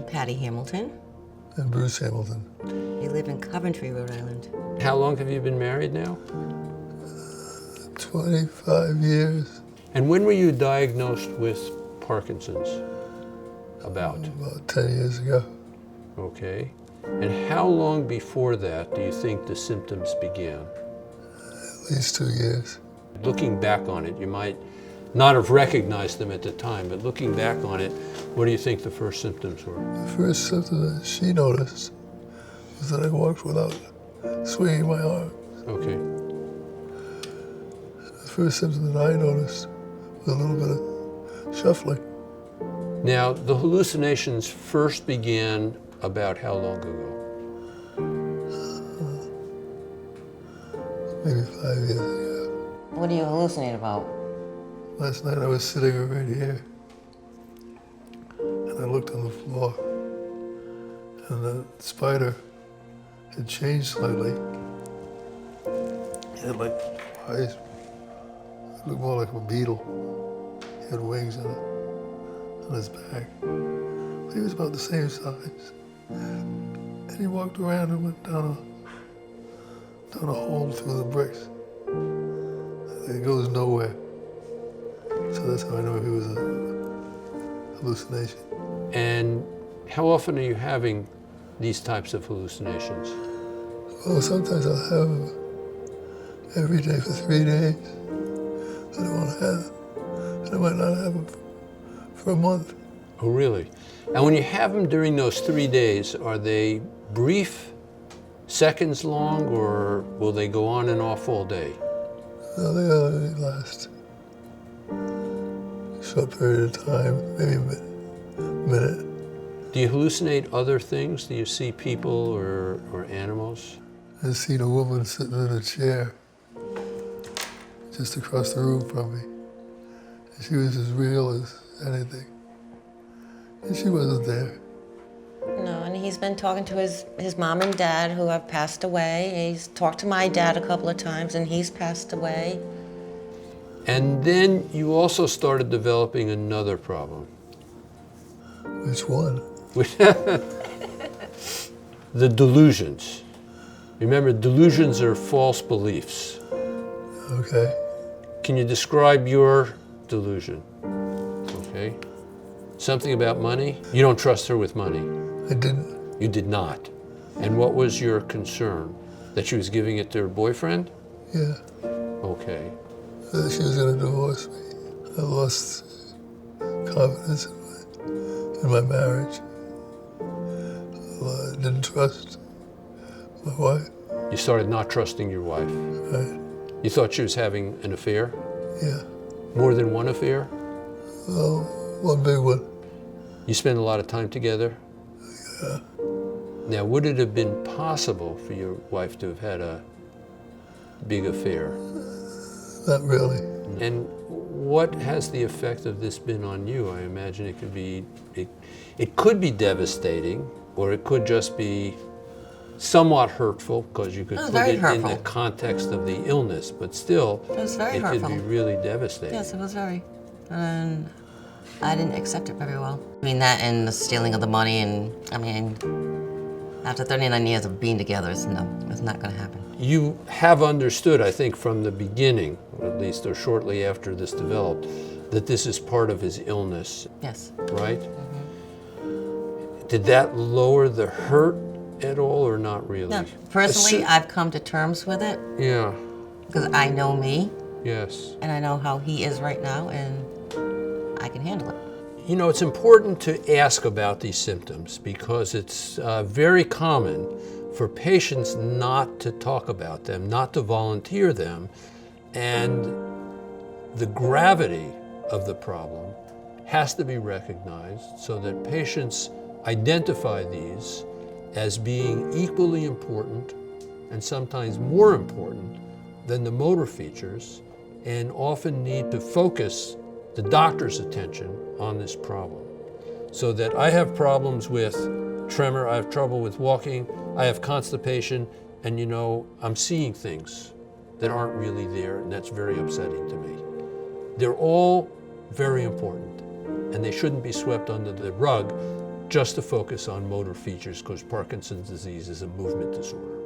Patty Hamilton. And Bruce Hamilton. We live in Coventry, Rhode Island. How long have you been married now? 25 years. And when were you diagnosed with Parkinson's? About 10 years ago. Okay. And how long before that do you think the symptoms began? At least 2 years. Looking back on it, you might not have recognized them at the time, but looking back on it, what do you think the first symptoms were? The first symptom that she noticed was that I walked without swinging my arms. Okay. The first symptom that I noticed was a little bit of shuffling. Now, the hallucinations first began about how long ago? Maybe 5 years ago. What do you hallucinate about? Last night I was sitting right here, and I looked on the floor, and the spider had changed slightly. It had like eyes. It looked more like a beetle. He had wings on his back. But he was about the same size. And he walked around and went down a hole through the bricks. It goes nowhere. So that's how I know he was a hallucination. And how often are you having these types of hallucinations? Well, sometimes I'll have them every day for 3 days. I don't want to have them. And I might not have them for a month. Oh, really? And when you have them during those 3 days, are they brief, seconds long, or will they go on and off all day? No, they only last a short period of time, maybe a minute. Do you hallucinate other things? Do you see people or animals? I've seen a woman sitting in a chair just across the room from me. And she was as real as anything. And she wasn't there. No, and he's been talking to his mom and dad who have passed away. He's talked to my dad a couple of times, and he's passed away. And then you also started developing another problem. Which one? The delusions. Remember, delusions are false beliefs. Okay. Can you describe your delusion? Okay. Something about money? You don't trust her with money. I didn't. You did not. And what was your concern? That she was giving it to her boyfriend? Yeah. Okay. That she was going to divorce me. I lost confidence in my marriage. I didn't trust my wife. You started not trusting your wife. Right. You thought she was having an affair? Yeah. More than one affair? Well, one big one. You spend a lot of time together? Yeah. Now, would it have been possible for your wife to have had a big affair? Not really. And what has the effect of this been on you? I imagine it could be devastating, or it could just be somewhat hurtful, because you could put very it in hurtful. the context of the illness, but still, It was very it hurtful. could be really devastating. Yes, it was very. And I didn't accept it very well. I mean, that and the stealing of the money, and I mean, after 39 years of being together, it's not going to happen. You have understood, I think, from the beginning, or at least or shortly after this developed, that this is part of his illness, Yes. right? Did that lower the hurt at all, or not really? No, personally, I've come to terms with it Yeah, because I know me yes. and I know how he is right now, and I can handle it. You know, it's important to ask about these symptoms because it's very common for patients not to talk about them, not to volunteer them, and the gravity of the problem has to be recognized so that patients identify these as being equally important and sometimes more important than the motor features, and often need to focus the doctor's attention on this problem. So that I have problems with tremor, I have trouble with walking, I have constipation, and you know, I'm seeing things that aren't really there, and that's very upsetting to me. They're all very important, and they shouldn't be swept under the rug just to focus on motor features because Parkinson's disease is a movement disorder.